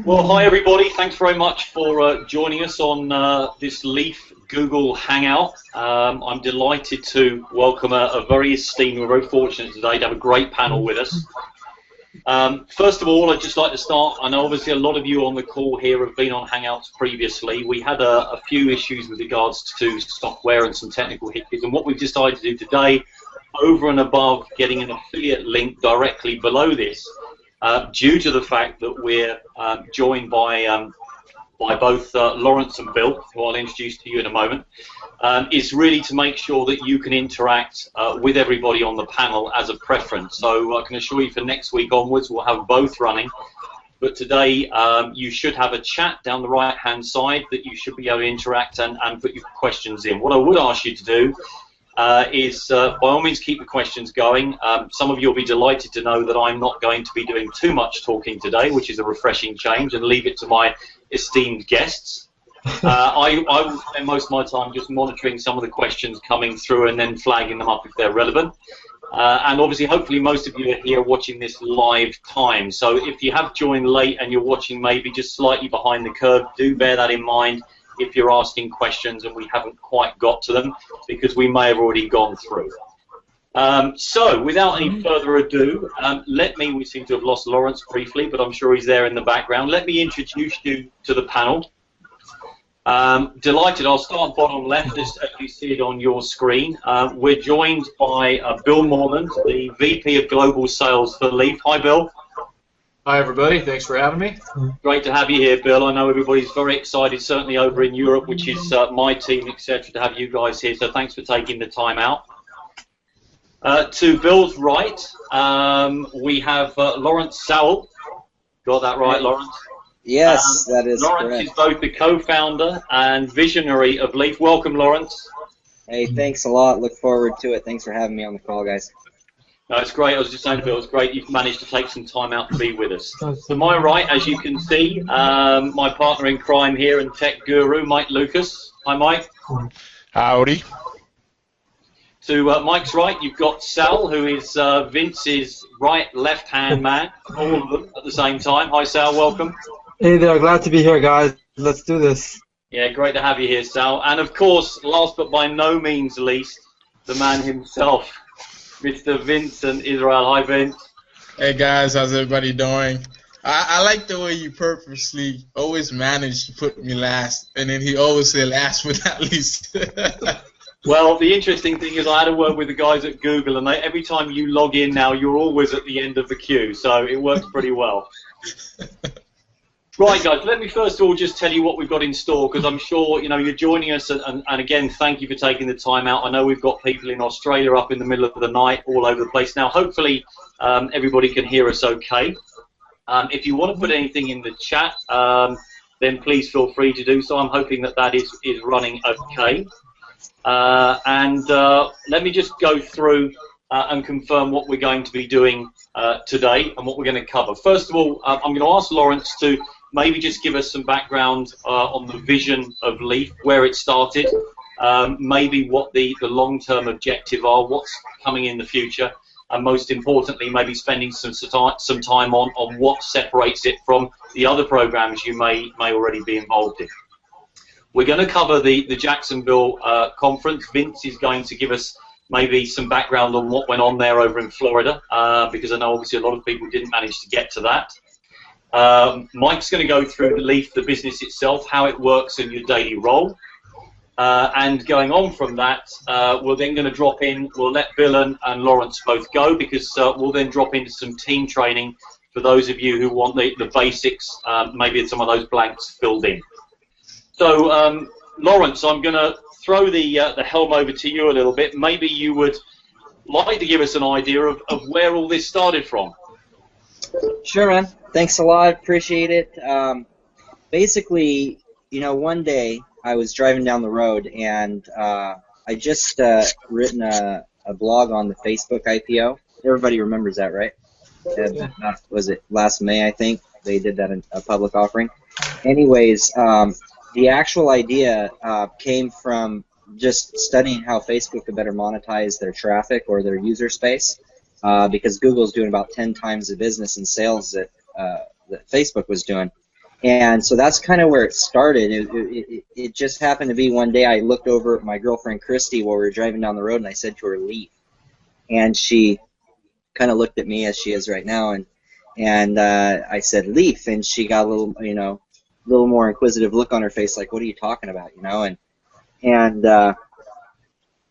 Well, hi everybody. Thanks very much for joining us on this Leaf Google Hangout. I'm delighted to welcome a very esteemed, we're very fortunate today to have a great panel with us. First of all, I'd just like to start, I know obviously a lot of you on the call here have been on Hangouts previously. We had a few issues with regards to software and some technical hitches, and what we've decided to do today, over and above getting an affiliate link directly below this, due to the fact that we're joined by both Lawrence and Bill, who I'll introduce to you in a moment, is really to make sure that you can interact with everybody on the panel as a preference. So I can assure you for next week onwards we'll have both running. But today you should have a chat down the right-hand side that you should be able to interact and put your questions in. What I would ask you to do is by all means keep the questions going. Some of you will be delighted to know that I'm not going to be doing too much talking today, which is a refreshing change, and leave it to my esteemed guests. I will spend most of my time just monitoring some of the questions coming through and then flagging them up if they're relevant. And obviously, hopefully most of you are here watching this live time. So if you have joined late and you're watching maybe just slightly behind the curve, do bear that in mind if you're asking questions and we haven't quite got to them, because we may have already gone through. So without any further ado, we seem to have lost Lawrence briefly, but I'm sure he's there in the background. Let me introduce you to the panel. Delighted, I'll start bottom left as you see it on your screen. We're joined by Bill Morland, the VP of Global Sales for Leaf. Hi, Bill. Hi, everybody. Thanks for having me. Great to have you here, Bill. I know everybody's very excited, certainly over in Europe, which is my team, etc., to have you guys here, so thanks for taking the time out. To Bill's right, we have Lawrence Sowell. Got that right, Lawrence? Yes, that is Lawrence correct. is both the co-founder and visionary of Leaf. Welcome, Lawrence. Hey, thanks a lot. Look forward to it. Thanks for having me on the call, guys. No, it's great. I was just saying to Bill, it's great you've managed to take some time out to be with us. To my right, as you can see, my partner in crime here and tech guru, Mike Lucas. Hi, Mike. Howdy. To Mike's right, you've got Sal, who is Vince's right left-hand man, all of them at the same time. Hi, Sal. Welcome. Hey there. Glad to be here, guys. Let's do this. Yeah, great to have you here, Sal. And, of course, last but by no means least, the man himself, Mr. Vincent Israel. Hi, Vince. Hey guys, how's everybody doing? I like the way you purposely always manage to put me last, and then he always say last but not least. Well, the interesting thing is I had a word with the guys at Google, and every time you log in now, you're always at the end of the queue, so it works pretty well. Right, guys, let me first of all just tell you what we've got in store, because I'm sure you're joining us, and again, thank you for taking the time out. I know we've got people in Australia up in the middle of the night, all over the place. Now, hopefully, everybody can hear us okay. If you want to put anything in the chat, then please feel free to do so. I'm hoping that is running okay. Let me just go through and confirm what we're going to be doing today and what we're going to cover. First of all, I'm going to ask Lawrence to maybe just give us some background on the vision of Leaf, where it started, maybe what the long-term objective are, what's coming in the future, and most importantly, maybe spending some time on what separates it from the other programs you may already be involved in. We're going to cover the Jacksonville conference. Vince is going to give us maybe some background on what went on there over in Florida, because I know obviously a lot of people didn't manage to get to that. Mike's going to go through the business itself, how it works in your daily role. And going on from that, we're then going to drop in, we'll let Bill and Lawrence both go, because we'll then drop into some team training for those of you who want the basics, maybe some of those blanks filled in. So, Lawrence, I'm going to throw the helm over to you a little bit. Maybe you would like to give us an idea of where all this started from. Sure, man. Thanks a lot. Appreciate it. Basically, one day I was driving down the road, and I just written a blog on the Facebook IPO. Everybody remembers that, right? Was it last May, I think? They did that in a public offering. Anyways, the actual idea came from just studying how Facebook could better monetize their traffic or their user space, because Google's doing about 10 times the business and sales that Facebook was doing. And so that's kind of where it started. It just happened to be one day I looked over at my girlfriend Christy while we were driving down the road, and I said to her, "Leaf," and she kind of looked at me as she is right now, and I said, "Leaf," and she got a little, little more inquisitive look on her face, like, "What are you talking about?" And I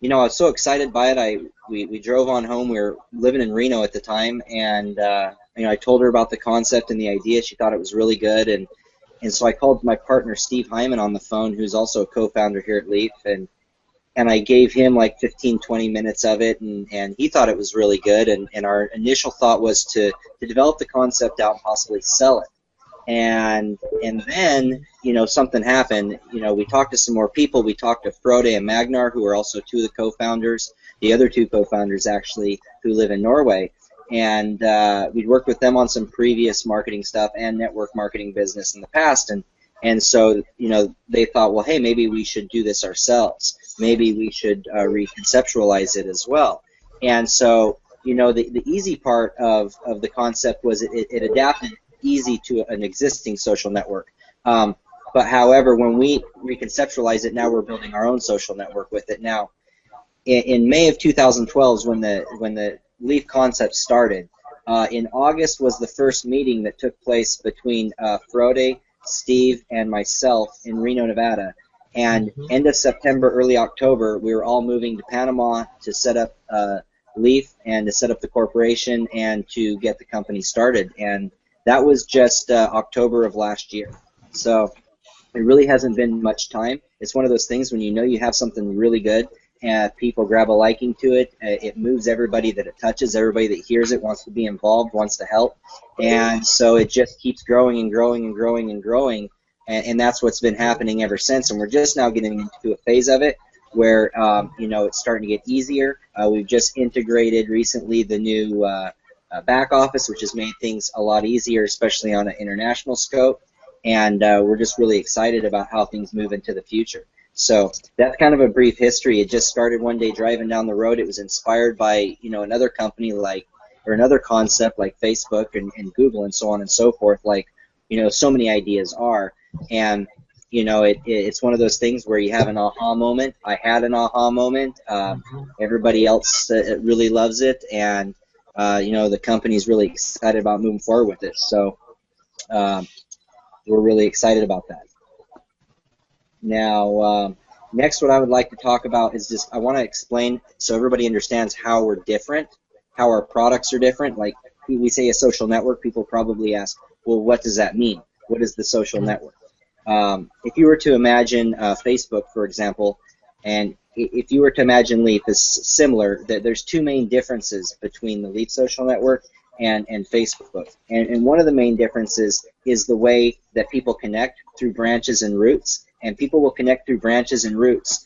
was so excited by it. We drove on home. We were living in Reno at the time, and I told her about the concept and the idea. She thought it was really good, and so I called my partner Steve Hyman on the phone, who's also a co-founder here at Leaf, and I gave him like 15, 20 minutes of it, and he thought it was really good, and our initial thought was to develop the concept out and possibly sell it. And then, something happened. We talked to some more people. We talked to Frode and Magnar, who are also two of the co-founders, the other two co-founders actually, who live in Norway. And we'd worked with them on some previous marketing stuff and network marketing business in the past. And so, they thought, well, hey, maybe we should do this ourselves. Maybe we should reconceptualize it as well. And so, the easy part of the concept was it adapted easy to an existing social network. But however, when we reconceptualize it, now we're building our own social network with it. Now, in May of 2012 is when the Leaf concept started. In August was the first meeting that took place between Frode, Steve, and myself in Reno, Nevada. And end of September, early October, we were all moving to Panama to set up Leaf and to set up the corporation and to get the company started. And that was just October of last year. So it really hasn't been much time. It's one of those things when you have something really good and people grab a liking to it, it moves everybody that it touches, everybody that hears it wants to be involved, wants to help. And so it just keeps growing and growing and growing and growing. And that's what's been happening ever since. And we're just now getting into a phase of it where, it's starting to get easier. We've just integrated recently the new back office, which has made things a lot easier, especially on an international scope, and we're just really excited about how things move into the future. So that's kind of a brief history. It just started one day driving down the road. It was inspired by another company or another concept like Facebook and Google and so on and so forth, like so many ideas are, and it's one of those things where you have an aha moment. I had an aha moment. Everybody else really loves it, and the company's really excited about moving forward with it. So we're really excited about that. Now, next what I would like to talk about is just I want to explain so everybody understands how we're different, how our products are different. Like we say a social network, people probably ask, well, what does that mean? What is the social network? If you were to imagine Facebook, for example, and if you were to imagine Leaf as similar, there's two main differences between the Leaf social network and Facebook. And one of the main differences is the way that people connect through branches and roots, and people will connect through branches and roots.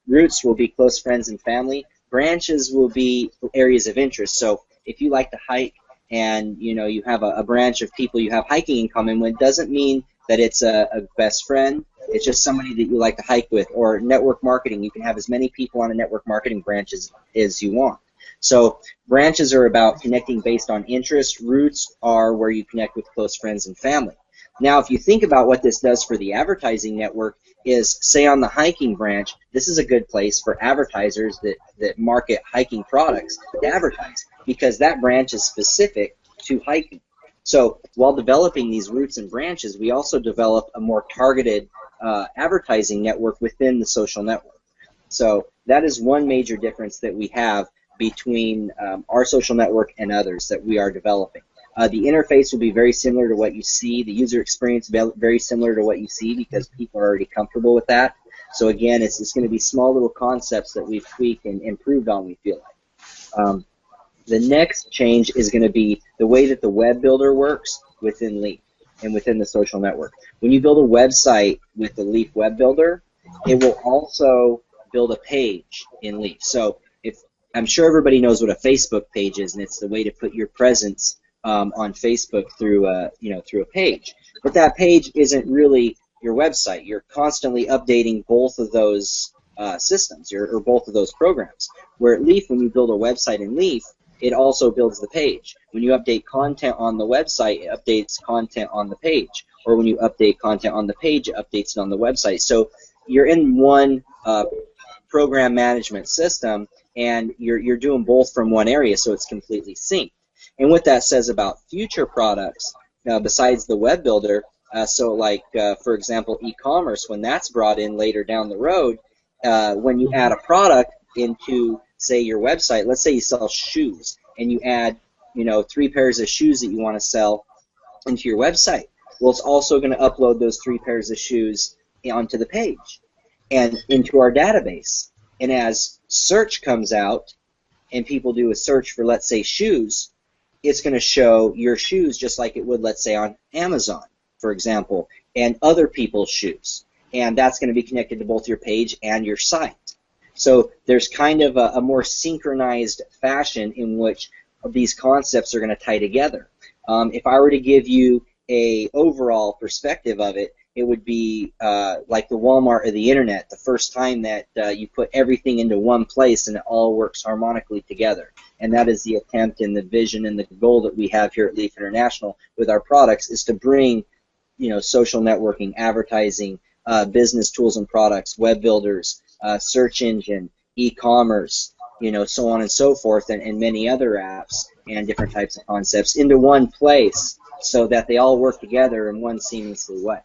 Roots will be close friends and family. Branches will be areas of interest. So if you like to hike and you have a branch of people you have hiking in common with, doesn't mean that it's a best friend. It's just somebody that you like to hike with. Or network marketing, you can have as many people on a network marketing branch as you want. So branches are about connecting based on interest. Roots are where you connect with close friends and family. Now, if you think about what this does for the advertising network is, say on the hiking branch, this is a good place for advertisers that market hiking products to advertise, because that branch is specific to hiking. So while developing these roots and branches, we also develop a more targeted advertising network within the social network. So that is one major difference that we have between our social network and others that we are developing. The interface will be very similar to what you see. The user experience will be very similar to what you see because people are already comfortable with that. So again, it's going to be small little concepts that we've tweaked and improved on, we feel like. The next change is going to be the way that the web builder works within Leaf and within the social network. When you build a website with the Leaf web builder, it will also build a page in Leaf. So I'm sure everybody knows what a Facebook page is, and it's the way to put your presence on Facebook through a page. But that page isn't really your website. You're constantly updating both of those systems or both of those programs. Where at Leaf, when you build a website in Leaf, it also builds the page. When you update content on the website, it updates content on the page. or when you update content on the page, it updates it on the website. So you're in one program management system, and you're doing both from one area, so it's completely synced. And what that says about future products, besides the web builder, so like, for example, e-commerce, when that's brought in later down the road, when you add a product into, say, your website, let's say you sell shoes, and you add, 3 pairs of shoes that you want to sell into your website. Well, it's also going to upload those 3 pairs of shoes onto the page and into our database. And as search comes out and people do a search for, let's say, shoes, it's going to show your shoes just like it would, let's say, on Amazon, for example, and other people's shoes. And that's going to be connected to both your page and your site. So there's kind of a more synchronized fashion in which these concepts are going to tie together. If I were to give you a overall perspective of it, it would be like the Walmart of the internet, the first time that you put everything into one place and it all works harmonically together. And that is the attempt and the vision and the goal that we have here at Leaf International with our products, is to bring, social networking, advertising, business tools and products, web builders, search engine, e-commerce, so on and so forth, and many other apps and different types of concepts into one place so that they all work together in one seamlessly way.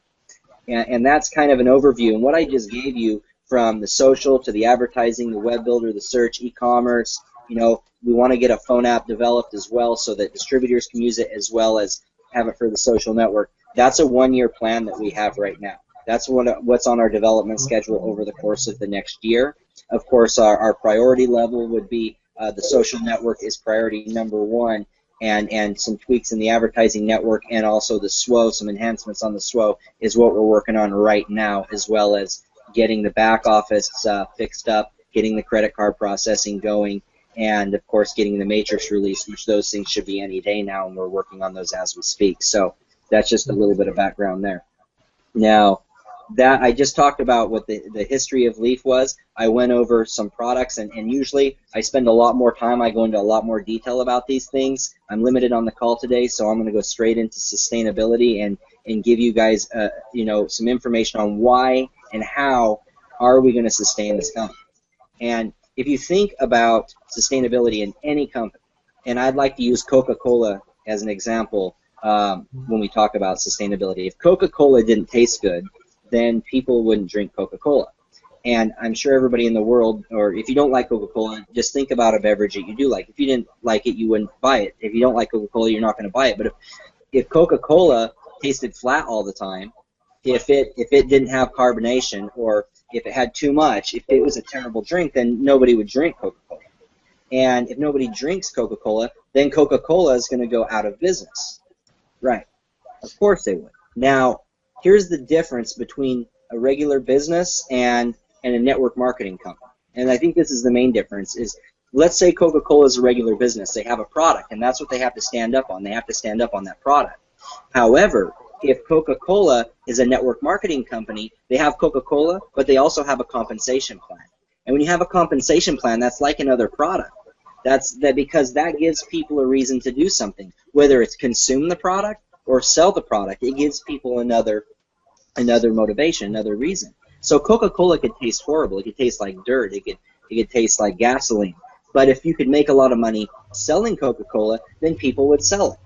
And that's kind of an overview. And what I just gave you, from the social to the advertising, the web builder, the search, e-commerce, we want to get a phone app developed as well so that distributors can use it as well as have it for the social network. That's a one-year plan that we have right now. That's what's on our development schedule over the course of the next year. Of course, our priority level would be the social network is priority number 1, and some tweaks in the advertising network, and also the SWO, some enhancements on the SWO is what we're working on right now, as well as getting the back office fixed up, getting the credit card processing going, and of course getting the matrix released, which those things should be any day now, and we're working on those as we speak. So that's just a little bit of background there. Now, that I just talked about what the history of Leaf was. I went over some products, and usually I spend a lot more time. I go into a lot more detail about these things. I'm limited on the call today, so I'm going to go straight into sustainability and give you guys some information on why and how are we going to sustain this company. And if you think about sustainability in any company, and I'd like to use Coca-Cola as an example when we talk about sustainability. If Coca-Cola didn't taste good, then people wouldn't drink Coca-Cola. And I'm sure everybody in the world, or if you don't like Coca-Cola, just think about a beverage that you do like. If you didn't like it, you wouldn't buy it. If you don't like Coca-Cola, you're not going to buy it. But if Coca-Cola tasted flat all the time, if it didn't have carbonation, or if it had too much, if it was a terrible drink, then nobody would drink Coca-Cola. And if nobody drinks Coca-Cola, then Coca-Cola is going to go out of business. Right. Of course they would. Now, here's the difference between a regular business and a network marketing company. And I think this is the main difference is, let's say Coca-Cola is a regular business. They have a product, and that's what they have to stand up on. They have to stand up on that product. However, if Coca-Cola is a network marketing company, they have Coca-Cola, but they also have a compensation plan. And when you have a compensation plan, that's like another product. Because that gives people a reason to do something, whether it's consume the product or sell the product. It gives people another motivation, another reason. So Coca-Cola could taste horrible. It could taste like dirt. It could taste like gasoline. But if you could make a lot of money selling Coca-Cola, then people would sell it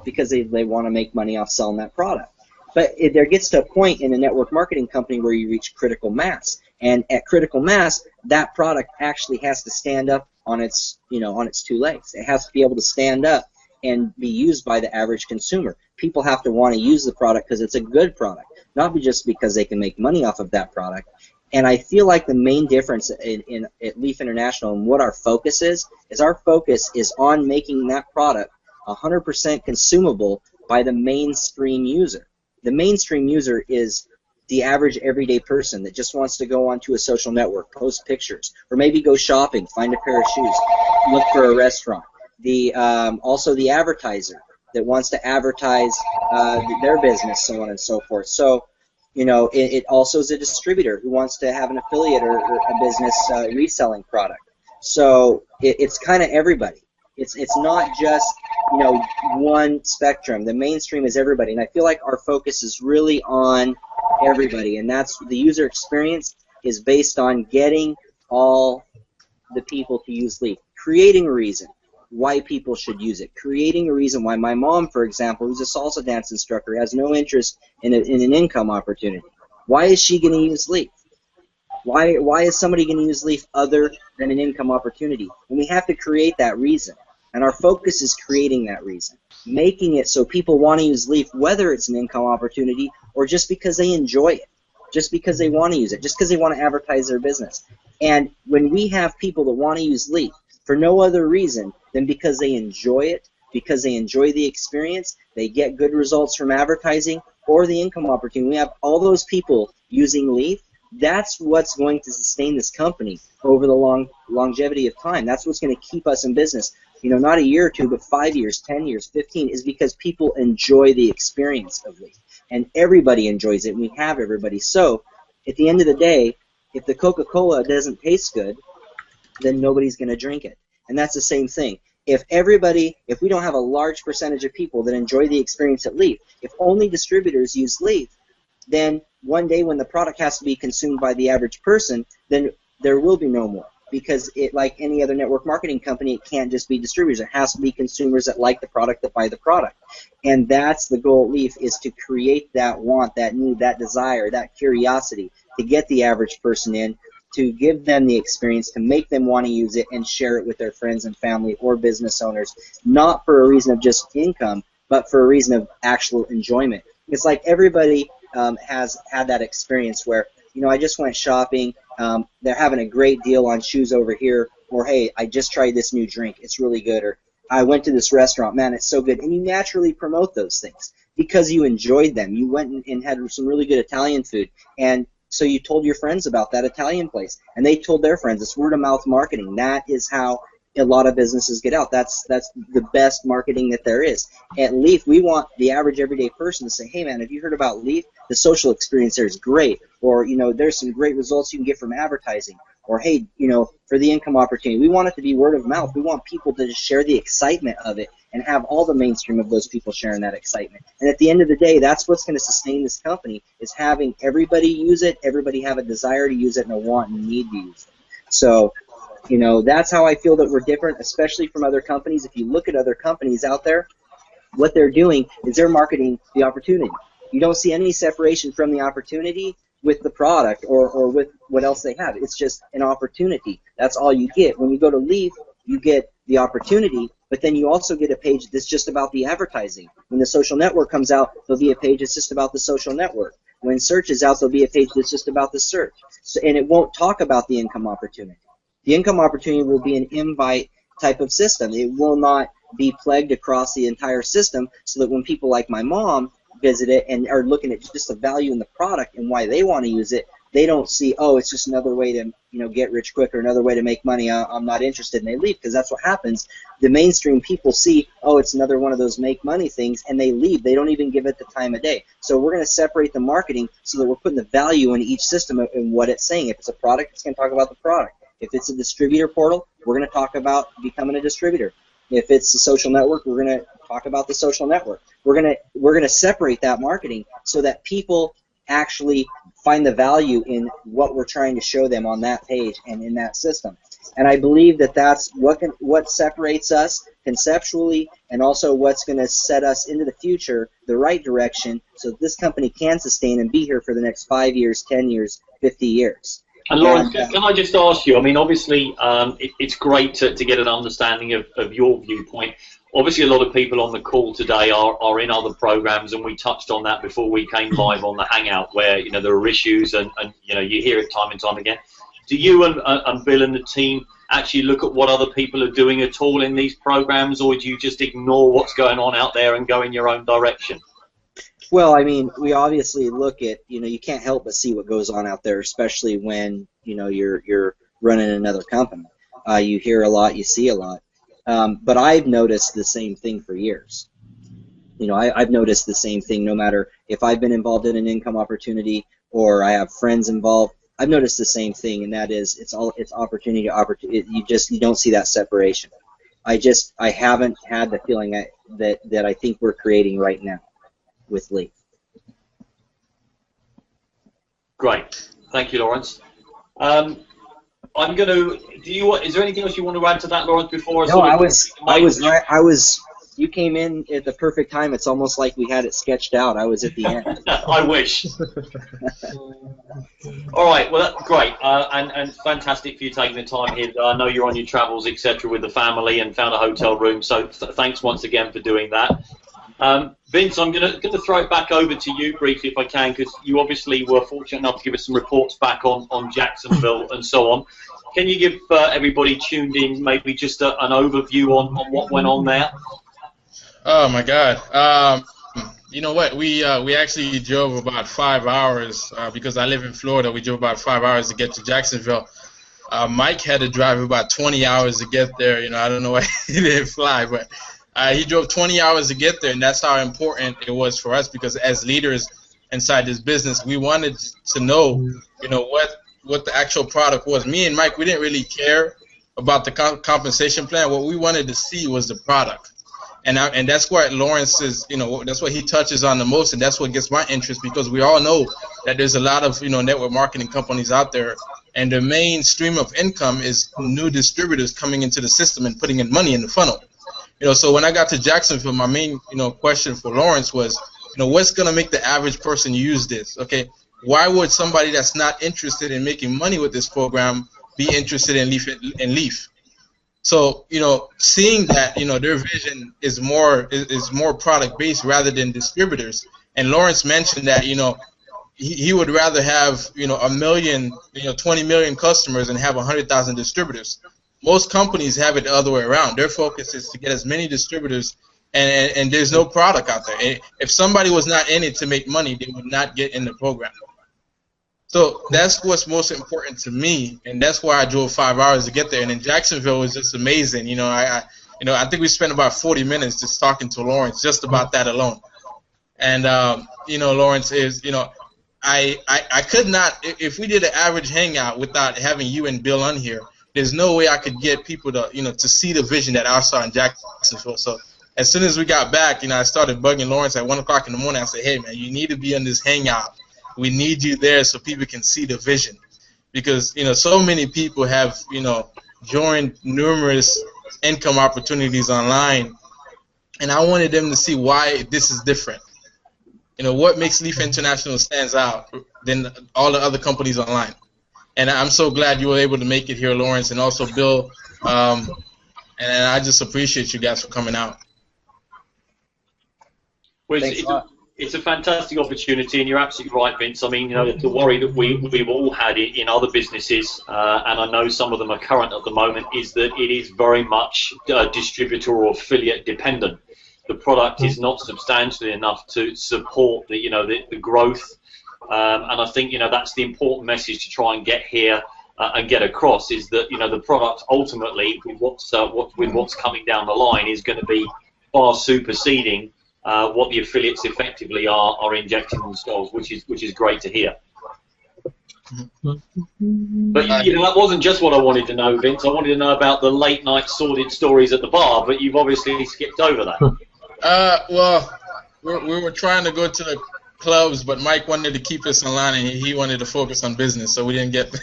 because they want to make money off selling that product. But there gets to a point in a network marketing company where you reach critical mass. And at critical mass, that product actually has to stand up on its 2 legs. It has to be able to stand up and be used by the average consumer. People have to want to use the product because it's a good product, not just because they can make money off of that product. And I feel like the main difference at Leaf International and what our focus is our focus is on making that product 100% consumable by the mainstream user. The mainstream user is the average everyday person that just wants to go onto a social network, post pictures, or maybe go shopping, find a pair of shoes, look for a restaurant. Also the advertiser that wants to advertise their business, so on and so forth. So, it also is a distributor who wants to have an affiliate or a business reselling product. So it's kind of everybody. It's not just, you know, one spectrum. The mainstream is everybody, and I feel like our focus is really on everybody, and that's the user experience is based on getting all the people to use Leaf, creating a reason why people should use it, creating a reason why my mom, for example, who's a salsa dance instructor, has no interest in an income opportunity. Why is she going to use Leaf? Why is somebody going to use Leaf other than an income opportunity? And we have to create that reason. And our focus is creating that reason, making it so people want to use Leaf, whether it's an income opportunity or just because they enjoy it, just because they want to use it, just because they want to advertise their business. And when we have people that want to use Leaf for no other reason than because they enjoy it, because they enjoy the experience, they get good results from advertising or the income opportunity, we have all those people using Leaf. That's what's going to sustain this company over the longevity of time. That's what's going to keep us in business. You know, not a year or two, but 5 years, 10 years, 15, is because people enjoy the experience of Leaf. And everybody enjoys it, and we have everybody. So, at the end of the day, if the Coca-Cola doesn't taste good, then nobody's going to drink it. And that's the same thing. If we don't have a large percentage of people that enjoy the experience at Leaf, if only distributors use Leaf, then one day when the product has to be consumed by the average person, then there will be no more. Because like any other network marketing company, it can't just be distributors. It has to be consumers that like the product, that buy the product. And that's the goal at Leaf, is to create that want, that need, that desire, that curiosity, to get the average person in, to give them the experience, to make them want to use it and share it with their friends and family or business owners, not for a reason of just income, but for a reason of actual enjoyment. It's like everybody has had that experience where, you know, I just went shopping, they're having a great deal on shoes over here, or hey, I just tried this new drink, it's really good, or I went to this restaurant, man, it's so good. And you naturally promote those things because you enjoyed them. You went and had some really good Italian food, and so you told your friends about that Italian place, and they told their friends. It's word-of-mouth marketing. That is how a lot of businesses get out. That's the best marketing that there is. At Leaf, we want the average everyday person to say, hey, man, have you heard about Leaf? The social experience there is great. Or, you know, there's some great results you can get from advertising. Or, hey, you know, for the income opportunity, we want it to be word of mouth. We want people to just share the excitement of it and have all the mainstream of those people sharing that excitement. And at the end of the day, that's what's going to sustain this company, is having everybody use it, everybody have a desire to use it and a want and need to use it. So, you know, that's how I feel that we're different, especially from other companies. If you look at other companies out there, what they're doing is they're marketing the opportunity. You don't see any separation from the opportunity with the product or with what else they have. It's just an opportunity. That's all you get. When you go to Leaf, you get the opportunity, but then you also get a page that's just about the advertising. When the social network comes out, there'll be a page that's just about the social network. When search is out, there'll be a page that's just about the search. So, and it won't talk about the income opportunity. The income opportunity will be an invite type of system. It will not be plagued across the entire system, so that when people like my mom visit it and are looking at just the value in the product and why they want to use it, they don't see, oh, it's just another way to, you know, get rich quick or another way to make money. I'm not interested, and they leave, because that's what happens. The mainstream people see, oh, it's another one of those make money things, and they leave. They don't even give it the time of day. So we're going to separate the marketing so that we're putting the value in each system and what it's saying. If it's a product, it's going to talk about the product. If it's a distributor portal, we're going to talk about becoming a distributor. If it's a social network, we're going to talk about the social network. We're going to separate that marketing so that people actually find the value in what we're trying to show them on that page and in that system. And I believe that that's what separates us conceptually, and also what's going to set us into the future, the right direction, so that this company can sustain and be here for the next 5 years, 10 years, 50 years. And Lawrence, can I just ask you, I mean, obviously it's great to get an understanding of your viewpoint. Obviously a lot of people on the call today are in other programs, and we touched on that before we came live on the Hangout, where, you know, there are issues and you know, you hear it time and time again. Do you and Bill and the team actually look at what other people are doing at all in these programs, or do you just ignore what's going on out there and go in your own direction? Well, I mean, we obviously look at, you know, you can't help but see what goes on out there, especially when, you know, you're running another company. You hear a lot, you see a lot. But I've noticed the same thing for years. You know, I've noticed the same thing no matter if I've been involved in an income opportunity or I have friends involved. I've noticed the same thing, and that is it's opportunity to opportunity. You don't see that separation. I haven't had the feeling that I think we're creating right now with Leaf. Great. Thank you, Lawrence. I'm going to. Is there anything else you want to add to that, Lawrence? Before I was. You came in at the perfect time. It's almost like we had it sketched out. I was at the end. I wish. All right. Well, that's great, and fantastic for you taking the time here. I know you're on your travels, etc., with the family, and found a hotel room. So thanks once again for doing that. Vince, I'm going to throw it back over to you briefly if I can, because you obviously were fortunate enough to give us some reports back on Jacksonville and so on. Can you give everybody tuned in maybe just an overview on what went on there? Oh my God! You know what? We actually drove about 5 hours because I live in Florida. We drove about 5 hours to get to Jacksonville. Mike had to drive about 20 hours to get there. You know, I don't know why he didn't fly, but he drove 20 hours to get there, and that's how important it was for us, because as leaders inside this business, we wanted to know, you know, what the actual product was. Me and Mike, we didn't really care about the compensation plan. What we wanted to see was the product. And that's what Lawrence is, you know, that's what he touches on the most, and that's what gets my interest, because we all know that there's a lot of, you know, network marketing companies out there, and the main stream of income is new distributors coming into the system and putting in money in the funnel. You know, so when I got to Jacksonville, my main, you know, question for Lawrence was, you know, what's going to make the average person use this? Okay, why would somebody that's not interested in making money with this program be interested in Leaf? So, you know, seeing that, you know, their vision is more product based rather than distributors. And Lawrence mentioned that, you know, he would rather have, you know, 1 million, you know, 20 million customers and have 100,000 distributors. Most companies have it the other way around. Their focus is to get as many distributors, and there's no product out there. If somebody was not in it to make money, they would not get in the program. So that's what's most important to me, and that's why I drove 5 hours to get there. And in Jacksonville was just amazing. You know, I think we spent about 40 minutes just talking to Lawrence just about that alone. And you know, Lawrence is, you know, I could not, if we did an average hangout without having you and Bill on here, there's no way I could get people to, you know, to see the vision that I saw in Jacksonville. So as soon as we got back, you know, I started bugging Lawrence at 1 o'clock in the morning. I said, hey man, you need to be on this hangout. We need you there so people can see the vision, because, you know, so many people have, you know, joined numerous income opportunities online, and I wanted them to see why this is different. You know, what makes Leaf International stands out than all the other companies online. And I'm so glad you were able to make it here, Lawrence, and also Bill. And I just appreciate you guys for coming out. Well, it's a fantastic opportunity, and you're absolutely right, Vince. I mean, you know, the worry that we've all had in other businesses, and I know some of them are current at the moment, is that it is very much distributor or affiliate dependent. The product is not substantial enough to support the, you know, the growth, and I think, you know, that's the important message to try and get here and get across, is that, you know, the product ultimately, with what's coming down the line, is going to be far superseding what the affiliates effectively are injecting themselves, which is great to hear. But, you know, that wasn't just what I wanted to know, Vince. I wanted to know about the late night sordid stories at the bar, but you've obviously skipped over that. Well, we were trying to go to the clubs, but Mike wanted to keep us online, and he wanted to focus on business, so we didn't get.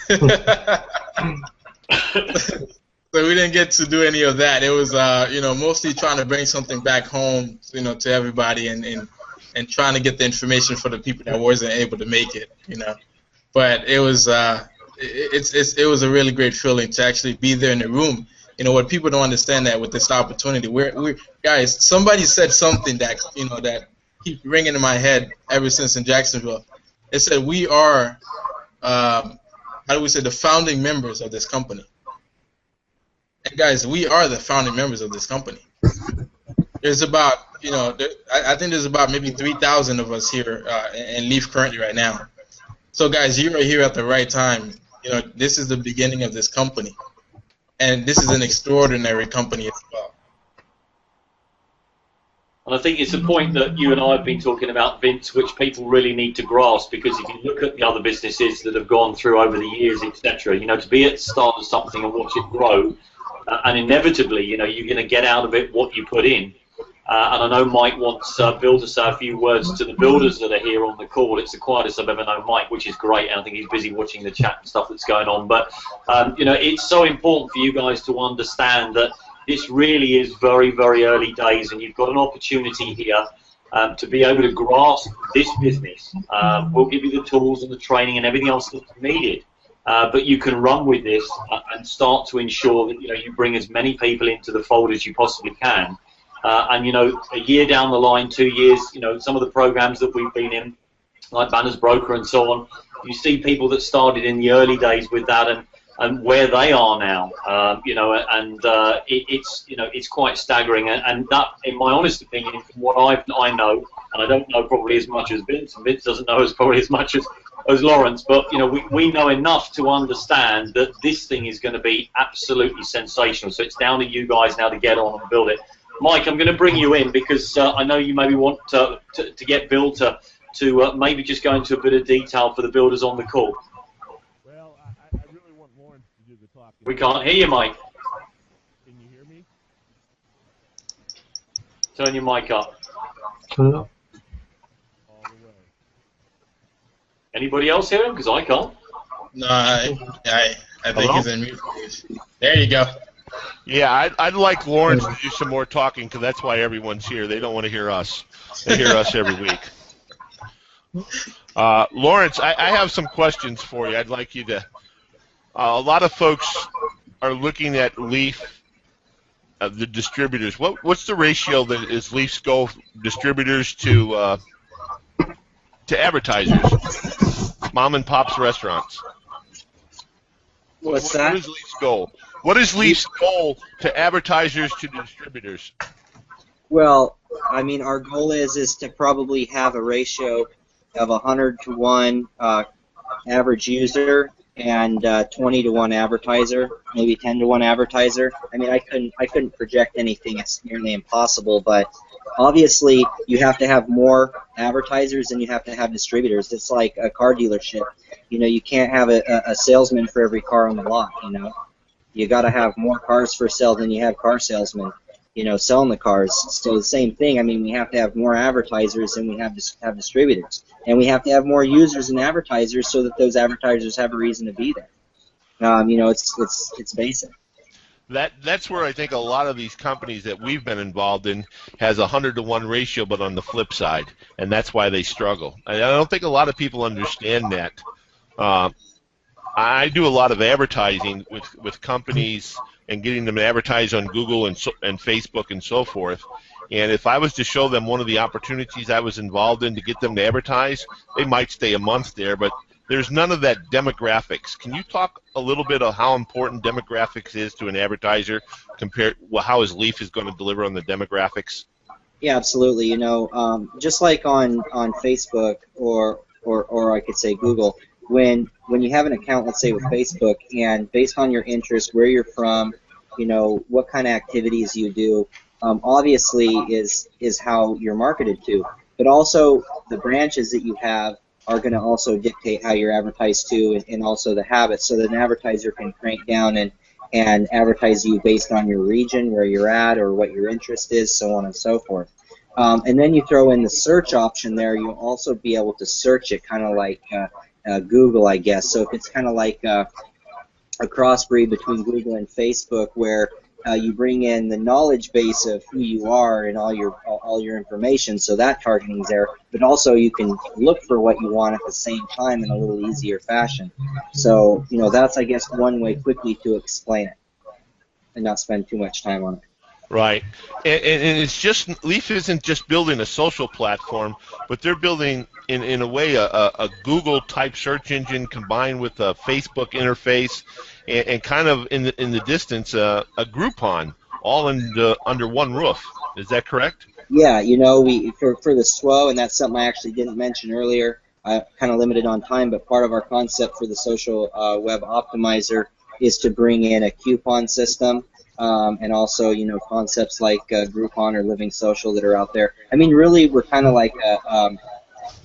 So we didn't get to do any of that. It was, you know, mostly trying to bring something back home, you know, to everybody, and trying to get the information for the people that wasn't able to make it, you know. But it was, it was a really great feeling to actually be there in the room. You know, what people don't understand that with this opportunity, we're guys. Somebody said something that, you know, that keeps ringing in my head ever since in Jacksonville. It said we are, how do we say, the founding members of this company. And guys, we are the founding members of this company. There's about, you know, I think there's about maybe 3,000 of us here in Leaf currently right now. So guys, you are here at the right time. You know, this is the beginning of this company, and this is an extraordinary company as well. And I think it's a point that you and I have been talking about, Vince, which people really need to grasp, because if you look at the other businesses that have gone through over the years, etc., you know, to be at the start of something and watch it grow, and inevitably, you know, you're going to get out of it what you put in. And I know Mike wants Bill to say a few words to the builders that are here on the call. It's the quietest I've ever known Mike, which is great, and I think he's busy watching the chat and stuff that's going on. But, you know, it's so important for you guys to understand that this really is very, very early days, and you've got an opportunity here to be able to grasp this business. We'll give you the tools and the training and everything else that's needed. But you can run with this and start to ensure that, you know, you bring as many people into the fold as you possibly can. And, you know, a year down the line, 2 years, you know, some of the programs that we've been in, like Banner's Broker and so on, you see people that started in the early days with that and where they are now, you know, and it's, you know, it's quite staggering. And that, in my honest opinion, from what I know, and I don't know probably as much as Vince, and Vince doesn't know probably as much as Lawrence, but, you know, we know enough to understand that this thing is going to be absolutely sensational. So it's down to you guys now to get on and build it. Mike, I'm going to bring you in because I know you maybe want to get Bill to maybe just go into a bit of detail for the builders on the call. Well, I really want Lawrence to do the talking. We can't hear you, Mike. Can you hear me? Turn your mic up. Turn it up. All the way. Anybody else hear him? Because I can't. No, I think he's in mute. There you go. Yeah, I'd like Lawrence to do some more talking because that's why everyone's here. They don't want to hear us. They hear us every week. Lawrence, I have some questions for you. I'd like you to. A lot of folks are looking at Leaf, the distributors. What's the ratio that is Leaf's goal distributors to advertisers, mom and pop's restaurants? What's that? What is Leaf's goal? What is Leaf's goal to advertisers to distributors? Well, I mean, our goal is to probably have a ratio of 100 to 1 average user and 20 to 1 advertiser, maybe 10 to 1 advertiser. I mean, I couldn't project anything. It's nearly impossible, but obviously you have to have more advertisers and you have to have distributors. It's like a car dealership. You know, you can't have a salesman for every car on the lot, you know. You got to have more cars for sale than you have car salesmen, you know, selling the cars. So the same thing. I mean, we have to have more advertisers and we have to have distributors, and we have to have more users and advertisers so that those advertisers have a reason to be there. You know, it's basic. That's where I think a lot of these companies that we've been involved in has a 100 to 1 ratio, but on the flip side, and that's why they struggle. I don't think a lot of people understand that. I do a lot of advertising with companies and getting them to advertise on Google and Facebook and so forth. And if I was to show them one of the opportunities I was involved in to get them to advertise, they might stay a month there, but there's none of that demographics. Can you talk a little bit of how important demographics is to an advertiser compared how his Leaf is going to deliver on the demographics? Yeah, absolutely. You know, just like on Facebook or I could say Google, when you have an account, let's say with Facebook, and based on your interest, where you're from, you know, what kind of activities you do, obviously is how you're marketed to. But also the branches that you have are going to also dictate how you're advertised to, and also the habits, so that an advertiser can crank down and advertise you based on your region, where you're at, or what your interest is, so on and so forth. And then you throw in the search option there. You'll also be able to search it kind of like Google, I guess. So if it's kind of like a crossbreed between Google and Facebook, where you bring in the knowledge base of who you are and all your information, so that targeting's there. But also you can look for what you want at the same time in a little easier fashion. So, you know, that's, I guess, one way quickly to explain it and not spend too much time on it. Right, and it's just, Leaf isn't just building a social platform, but they're building, in a way, a Google-type search engine combined with a Facebook interface, and kind of in the distance, a Groupon, all under one roof. Is that correct? Yeah, you know, for the SWO, and that's something I actually didn't mention earlier. I'm kind of limited on time, but part of our concept for the social web optimizer is to bring in a coupon system. And also, you know, concepts like Groupon or Living Social that are out there. I mean, really, we're kind of like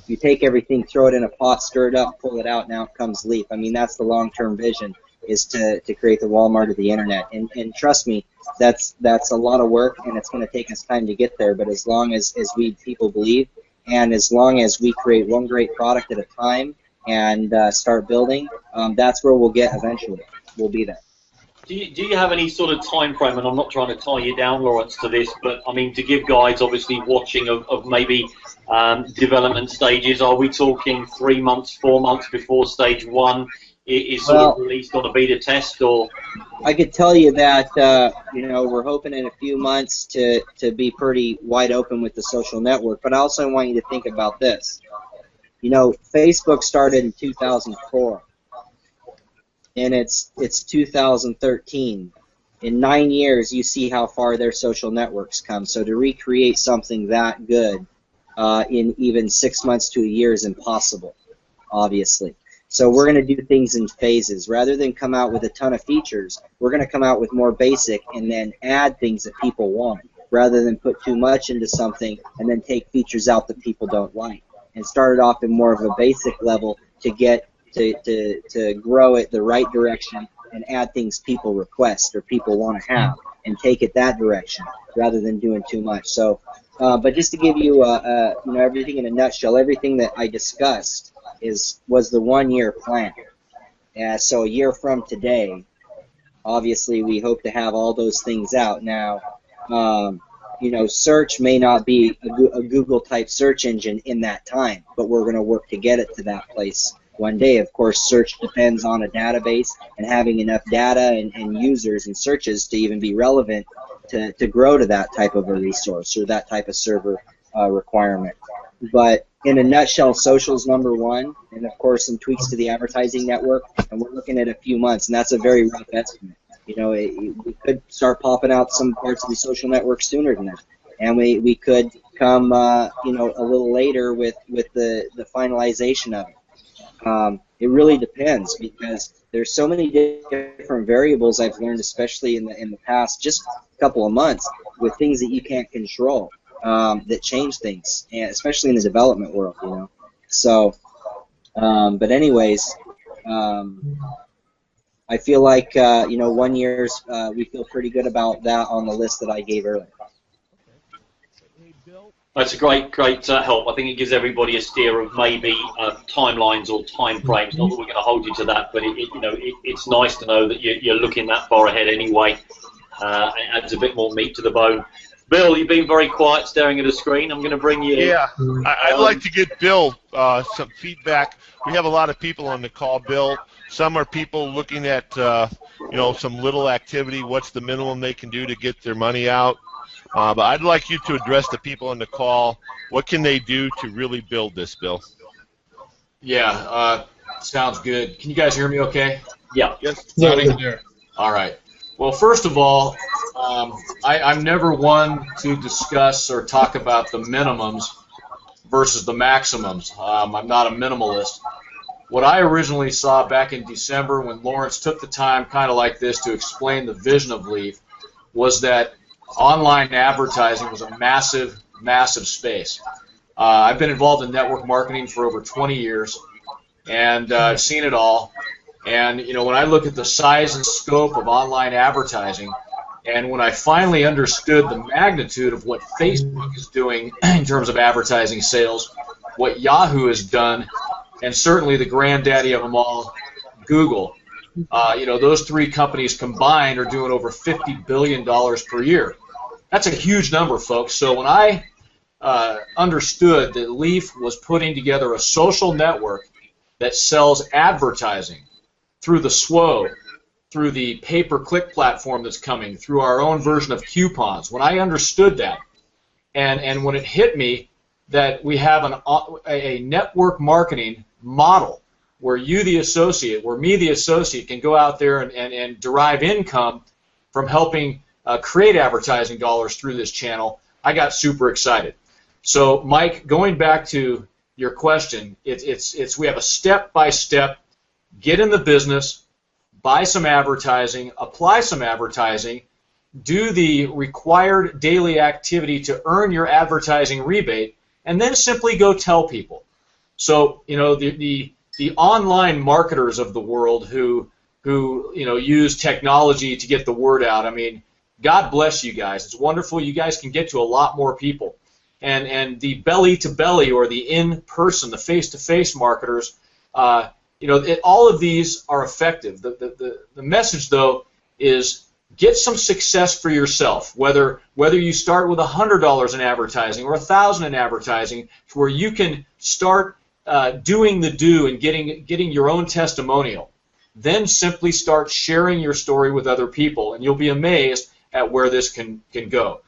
you take everything, throw it in a pot, stir it up, pull it out, now it comes Leaf. I mean, that's the long-term vision. is to create the Walmart of the internet. And trust me, that's a lot of work, and it's going to take us time to get there. But as long as we people believe, and as long as we create one great product at a time and start building, that's where we'll get eventually. We'll be there. Do you have any sort of time frame, and I'm not trying to tie you down, Lawrence, to this, but I mean, to give guys obviously watching of maybe development stages, are we talking 3 months, 4 months before stage 1 is sort of released on a beta test, or? I could tell you that we're hoping in a few months to be pretty wide open with the social network, but I also want you to think about this. Facebook started in 2004. And it's 2013. In 9 years, you see how far their social networks come. So to recreate something that good in even 6 months to a year is impossible, obviously. So we're going to do things in phases. Rather than come out with a ton of features, we're going to come out with more basic and then add things that people want, rather than put too much into something and then take features out that people don't like. And start it off in more of a basic level to get to grow it the right direction and add things people request or people want to have and take it that direction rather than doing too much. So, but just to give you everything in a nutshell, everything that I discussed was the 1 year plan. So a year from today, obviously we hope to have all those things out. Now, search may not be a Google type search engine in that time, but we're going to work to get it to that place one day. Of course, search depends on a database and having enough data and users and searches to even be relevant to grow to that type of a resource or that type of server requirement. But in a nutshell, social's number one, and of course some tweaks to the advertising network, and we're looking at a few months, and that's a very rough estimate. We could start popping out some parts of the social network sooner than that, and we could come a little later with the finalization of it. It really depends, because there's so many different variables I've learned, especially in the past just a couple of months, with things that you can't control that change things, and especially in the development world, So, but anyways, I feel like 1 year's we feel pretty good about that on the list that I gave earlier. That's a great help. I think it gives everybody a steer of maybe timelines or time frames. Not that we're going to hold you to that, but it's nice to know that you're looking that far ahead anyway. It adds a bit more meat to the bone. Bill, you've been very quiet staring at a screen. I'm going to bring you in. Yeah, I'd like to get Bill some feedback. We have a lot of people on the call, Bill. Some are people looking at some little activity. What's the minimum they can do to get their money out? But I'd like you to address the people on the call. What can they do to really build this, Bill? Yeah, sounds good. Can you guys hear me okay? Yeah. Yes. All right. Well, first of all, I'm never one to discuss or talk about the minimums versus the maximums. I'm not a minimalist. What I originally saw back in December when Lawrence took the time kind of like this to explain the vision of Leaf was that online advertising was a massive, massive space. I've been involved in network marketing for over 20 years, and I've seen it all. And when I look at the size and scope of online advertising, and when I finally understood the magnitude of what Facebook is doing in terms of advertising sales, what Yahoo has done, and certainly the granddaddy of them all, Google, those three companies combined are doing over $50 billion per year. That's a huge number, folks. So when I understood that Leaf was putting together a social network that sells advertising through the SWO, through the pay-per-click platform that's coming, through our own version of coupons, when I understood that, and when it hit me that we have a network marketing model where you, the associate, where me, the associate, can go out there and derive income from helping create advertising dollars through this channel, I got super excited. So, Mike, going back to your question, it's we have a step-by-step, get in the business, buy some advertising, apply some advertising, do the required daily activity to earn your advertising rebate, and then simply go tell people. So, the online marketers of the world who who use technology to get the word out. I mean, God bless you guys. It's wonderful. You guys can get to a lot more people. And the belly-to-belly or the in-person, the face-to-face marketers, all of these are effective. The message, though, is get some success for yourself, whether you start with $100 in advertising or $1,000 in advertising, to where you can start doing the do and getting your own testimonial. Then simply start sharing your story with other people, and you'll be amazed at where this can go.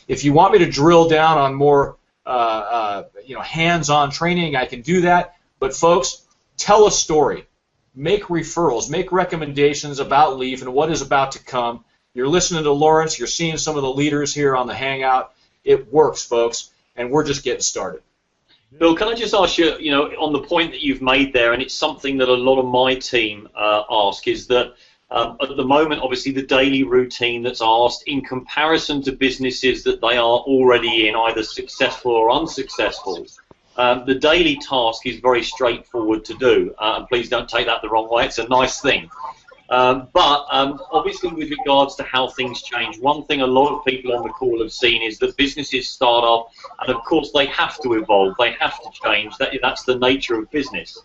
If you want me to drill down on more hands-on training, I can do that. But folks, tell a story. Make referrals, make recommendations about Leaf and what is about to come. You're listening to Lawrence, you're seeing some of the leaders here on the Hangout. It works, folks, and we're just getting started. Bill, can I just ask you, on the point that you've made there, and it's something that a lot of my team ask, is that at the moment, obviously, the daily routine that's asked in comparison to businesses that they are already in, either successful or unsuccessful, the daily task is very straightforward to do. And please don't take that the wrong way. It's a nice thing. But obviously, with regards to how things change, one thing a lot of people on the call have seen is that businesses start off, and of course they have to evolve, they have to change. That's the nature of business.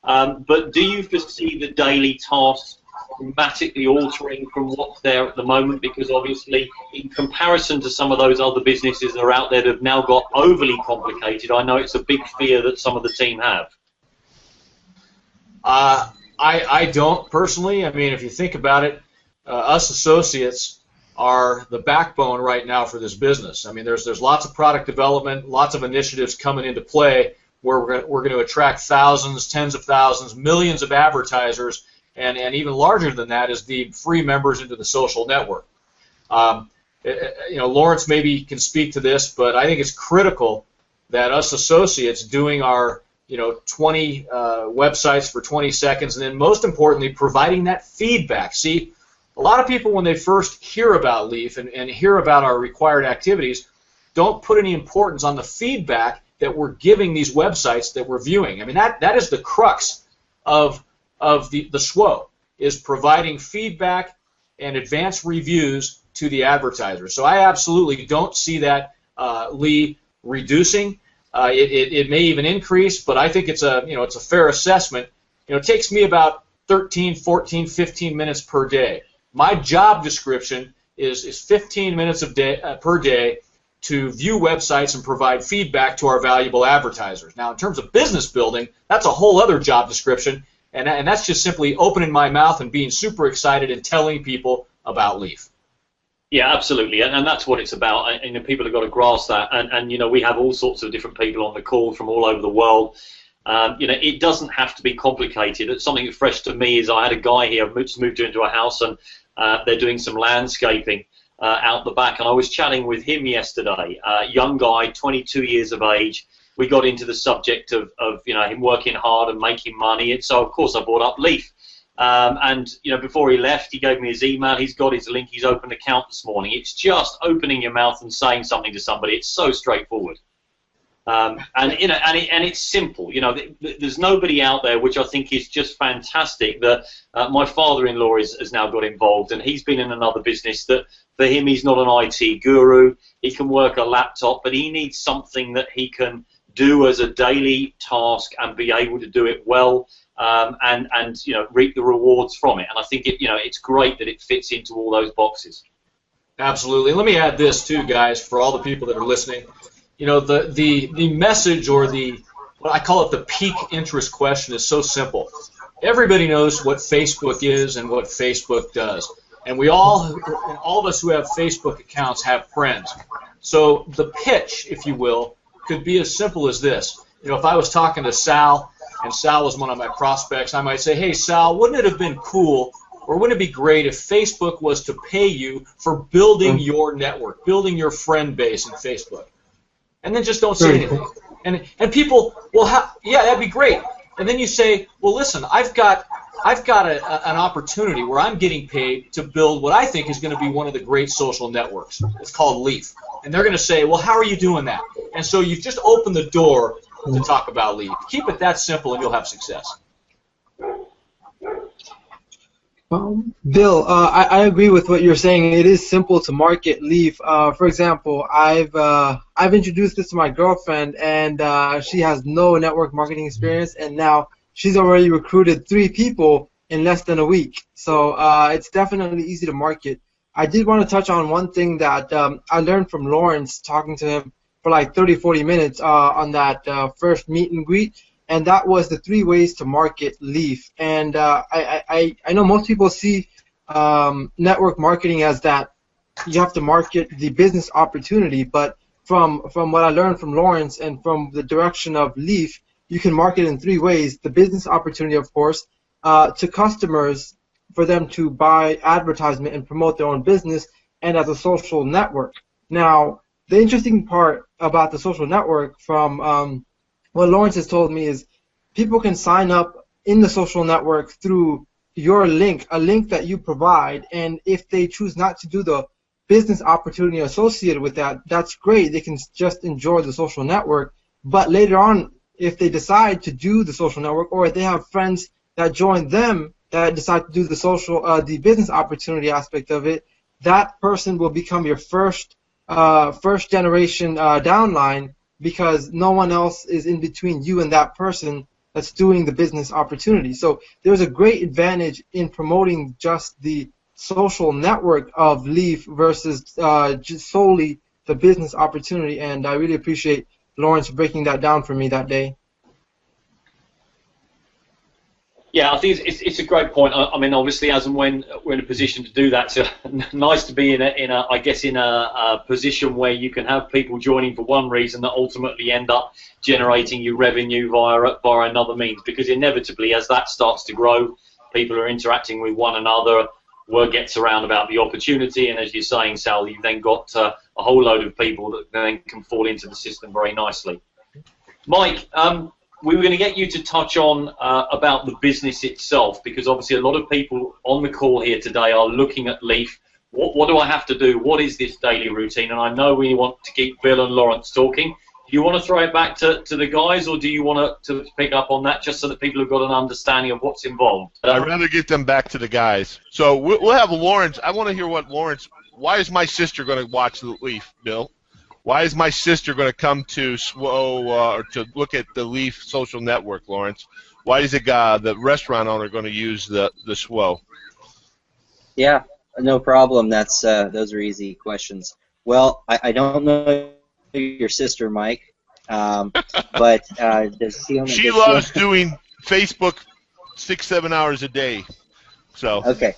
But do you foresee the daily tasks dramatically altering from what's there at the moment? Because obviously, in comparison to some of those other businesses that are out there that have now got overly complicated, I know it's a big fear that some of the team have. I don't personally. I mean, if you think about it, us associates are the backbone right now for this business. I mean, there's lots of product development, lots of initiatives coming into play where we're going to attract thousands, tens of thousands, millions of advertisers, and even larger than that is the free members into the social network. Lawrence maybe can speak to this, but I think it's critical that us associates doing our 20 websites for 20 seconds, and then most importantly, providing that feedback. See, a lot of people, when they first hear about Leaf and hear about our required activities, don't put any importance on the feedback that we're giving these websites that we're viewing. I mean, that is the crux of the SWO, is providing feedback and advanced reviews to the advertisers. So I absolutely don't see that, Lee, reducing. It may even increase, but I think it's a fair assessment. It takes me about 13, 14, 15 minutes per day. My job description is 15 minutes per day to view websites and provide feedback to our valuable advertisers. Now, in terms of business building, that's a whole other job description, and that's just simply opening my mouth and being super excited and telling people about Leaf. Yeah, absolutely, and that's what it's about. And people have got to grasp that. And we have all sorts of different people on the call from all over the world. It doesn't have to be complicated. Something fresh to me is I had a guy here, just moved into a house, and they're doing some landscaping out the back. And I was chatting with him yesterday. Young guy, 22 years of age. We got into the subject of him working hard and making money. And so of course I brought up Leaf. Before he left, he gave me his email. He's got his link. He's opened an account this morning. It's just opening your mouth and saying something to somebody. It's so straightforward, and it's simple. There's nobody out there, which I think is just fantastic. That my father-in-law has now got involved, and he's been in another business that for him he's not an IT guru. He can work a laptop, but he needs something that he can do as a daily task and be able to do it well. And reap the rewards from it, and I think it's great that it fits into all those boxes. Absolutely. Let me add this too, guys, for all the people that are listening. The message, or what I call it, the peak interest question, is so simple. Everybody knows what Facebook is and what Facebook does, and all of us who have Facebook accounts have friends. So the pitch, if you will, could be as simple as this. If I was talking to Sal, and Sal was one of my prospects, I might say, hey, Sal, wouldn't it have been cool, or wouldn't it be great if Facebook was to pay you for building your network, building your friend base in Facebook? And then just don't say anything. And people, yeah, that'd be great. And then you say, well, listen, I've got an opportunity where I'm getting paid to build what I think is going to be one of the great social networks. It's called Leaf. And they're going to say, well, how are you doing that? And so you've just opened the door to talk about Leaf. Keep it that simple and you'll have success. Bill, I agree with what you're saying. It is simple to market Leaf. For example, I've introduced this to my girlfriend, and she has no network marketing experience, and now she's already recruited 3 people in less than a week. So it's definitely easy to market. I did want to touch on one thing that I learned from Lawrence, talking to him for like 30, 40 minutes on that first meet and greet. And that was the 3 ways to market Leaf. And I know most people see network marketing as that you have to market the business opportunity, but from what I learned from Lawrence and from the direction of Leaf, you can market in 3 ways: the business opportunity, of course, to customers for them to buy advertisement and promote their own business, and as a social network. Now, the interesting part about the social network from what Lawrence has told me is people can sign up in the social network through your link, a link that you provide, and if they choose not to do the business opportunity associated with that, that's great. They can just enjoy the social network. But later on, if they decide to do the social network, or if they have friends that join them that decide to do the business opportunity aspect of it, that person will become your first generation downline, because no one else is in between you and that person that's doing the business opportunity. So there's a great advantage in promoting just the social network of Leaf versus just solely the business opportunity, and I really appreciate Lawrence breaking that down for me that day. Yeah, I think it's a great point. I mean, obviously, as and when we're in a position to do that, so nice to be in a position where you can have people joining for one reason that ultimately end up generating you revenue via another means. Because inevitably, as that starts to grow, people are interacting with one another. Word gets around about the opportunity, and as you're saying, Sal, you've then got a whole load of people that then can fall into the system very nicely. Mike. We were going to get you to touch on about the business itself, because obviously a lot of people on the call here today are looking at Leaf. What do I have to do? What is this daily routine? And I know we want to keep Bill and Lawrence talking. Do you want to throw it back to the guys, or do you want to pick up on that just so that people have got an understanding of what's involved? I'd rather get them back to the guys. So we'll have Lawrence. I want to hear what Lawrence. Why is my sister going to watch the Leaf, Bill? Why is my sister going to come to Sowell or to look at the Leaf social network, Lawrence? Why is the restaurant owner going to use the Sowell? Yeah, no problem. Those are easy questions. Well, I don't know your sister, Mike, but does she loves doing Facebook 6-7 hours a day. So okay,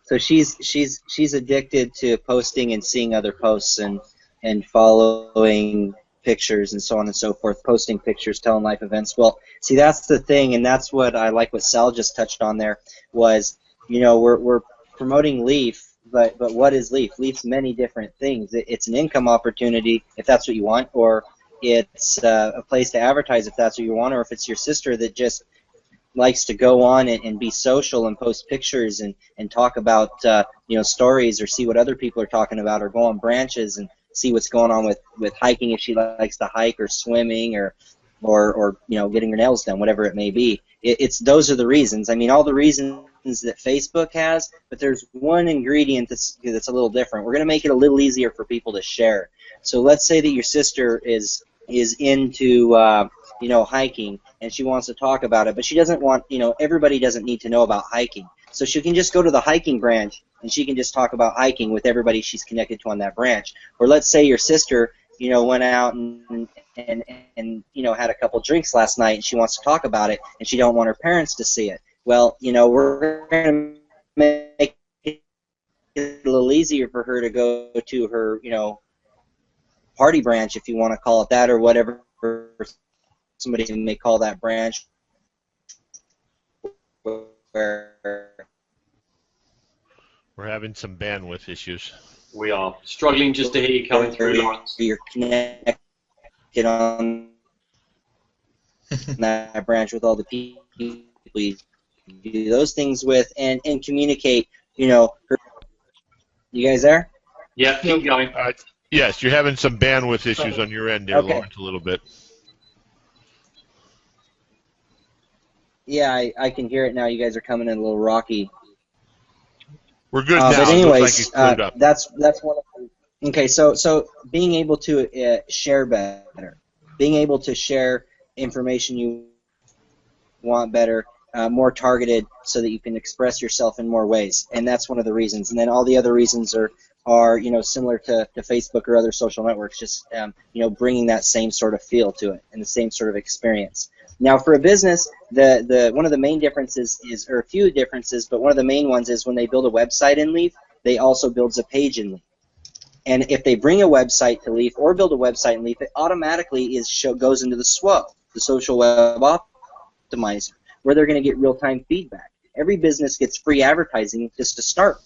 so she's addicted to posting and seeing other posts and following pictures and so on and so forth, posting pictures, telling life events. Well, see, that's the thing, and that's what I like what Sal just touched on there, was, we're promoting Leaf, but what is Leaf? Leaf's many different things. It's an income opportunity, if that's what you want, or it's a place to advertise, if that's what you want, or if it's your sister that just likes to go on and be social and post pictures and talk about stories, or see what other people are talking about, or go on branches and see what's going on with hiking, if she likes to hike, or swimming, or getting her nails done, whatever it may be. Those are the reasons. I mean, all the reasons that Facebook has, but there's one ingredient that's a little different. We're going to make it a little easier for people to share. So let's say that your sister is into hiking, and she wants to talk about it, but she doesn't want, everybody doesn't need to know about hiking. So she can just go to the hiking branch, and she can just talk about hiking with everybody she's connected to on that branch. Or let's say your sister, went out and had a couple drinks last night, and she wants to talk about it, and she don't want her parents to see it. Well, we're going to make it a little easier for her to go to her, party branch, if you want to call it that, or whatever somebody may call that branch, where we're having some bandwidth issues. We are struggling just to hear you coming through, Lawrence. You're connected on that branch with all the people you do those things with, and communicate. You guys there? Yeah, keep going. Yes, you're having some bandwidth issues on your end there, okay. Lawrence, a little bit. Yeah, I can hear it now. You guys are coming in a little rocky. We're good now. But It looks like anyways, it's cleared up. that's one of the, okay. So being able to share better, being able to share information you want better, more targeted, so that you can express yourself in more ways, and that's one of the reasons. And then all the other reasons are similar to Facebook or other social networks, just bringing that same sort of feel to it and the same sort of experience. Now, for a business, the one of the main differences is, or a few differences, but one of the main ones is when they build a website in Leaf, they also build a page in Leaf. And if they bring a website to Leaf or build a website in Leaf, it automatically goes into the SWO, the Social Web Optimizer, where they're going to get real-time feedback. Every business gets free advertising just to start.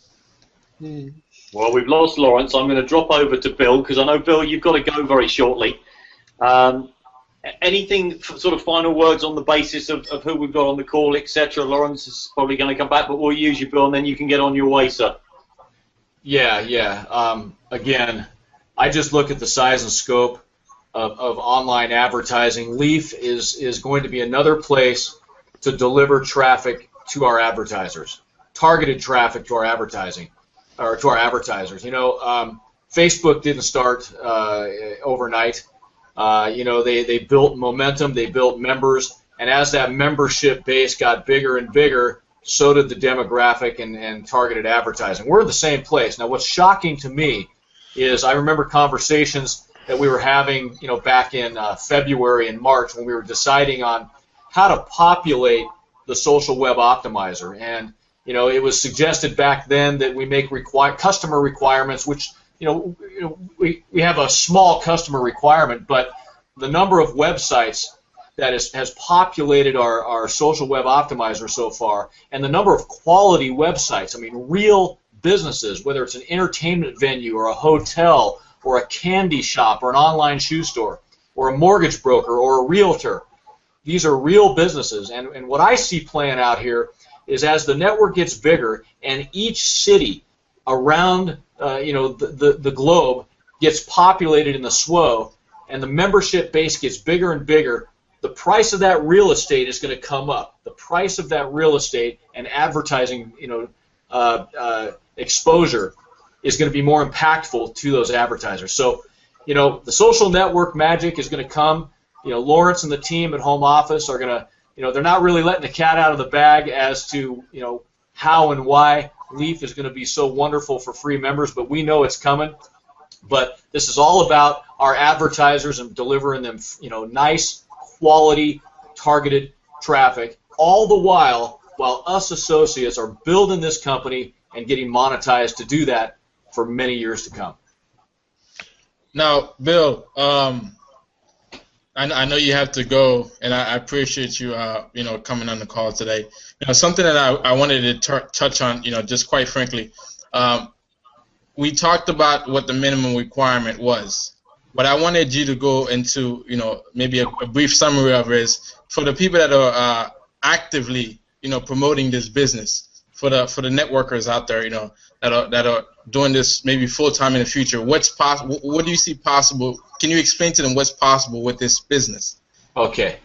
Well, we've lost Lawrence. I'm going to drop over to Bill, because I know, Bill, you've got to go very shortly. Anything, sort of final words on the basis of who we've got on the call, etc.? Lawrence is probably going to come back, but we'll use you, Bill, and then you can get on your way, sir. Yeah. Again, I just look at the size and scope of online advertising. Leaf is going to be another place to deliver traffic to our advertisers, targeted traffic to our advertising, or to our advertisers. Facebook didn't start overnight. They built momentum, they built members, and as that membership base got bigger and bigger, so did the demographic and targeted advertising. We're in the same place. Now, what's shocking to me is I remember conversations that we were having, back in February and March, when we were deciding on how to populate the Social Web Optimizer. And, it was suggested back then that we make customer requirements, which, we have a small customer requirement, but the number of websites that has populated our Social Web Optimizer so far, and the number of quality websites, real businesses, whether it's an entertainment venue or a hotel or a candy shop or an online shoe store or a mortgage broker or a realtor. These are real businesses, and what I see playing out here is as the network gets bigger and each city around the globe gets populated in the SWO, and the membership base gets bigger and bigger, the price of that real estate is going to come up. The price of that real estate and advertising, exposure is going to be more impactful to those advertisers. So, the social network magic is going to come. Lawrence and the team at home office are going to, they're not really letting the cat out of the bag as to, how and why Leaf is going to be so wonderful for free members, but we know it's coming. But this is all about our advertisers and delivering them, nice, quality, targeted traffic, all the while us associates are building this company and getting monetized to do that for many years to come. Now, Bill, I know you have to go, and I appreciate you, coming on the call today. Something that I wanted to touch on, just quite frankly, we talked about what the minimum requirement was, but I wanted you to go into, maybe a brief summary of it is for the people that are actively, promoting this business, for the networkers out there, that are doing this maybe full time in the future. What's possible? What do you see possible? Can you explain to them what's possible with this business? Okay,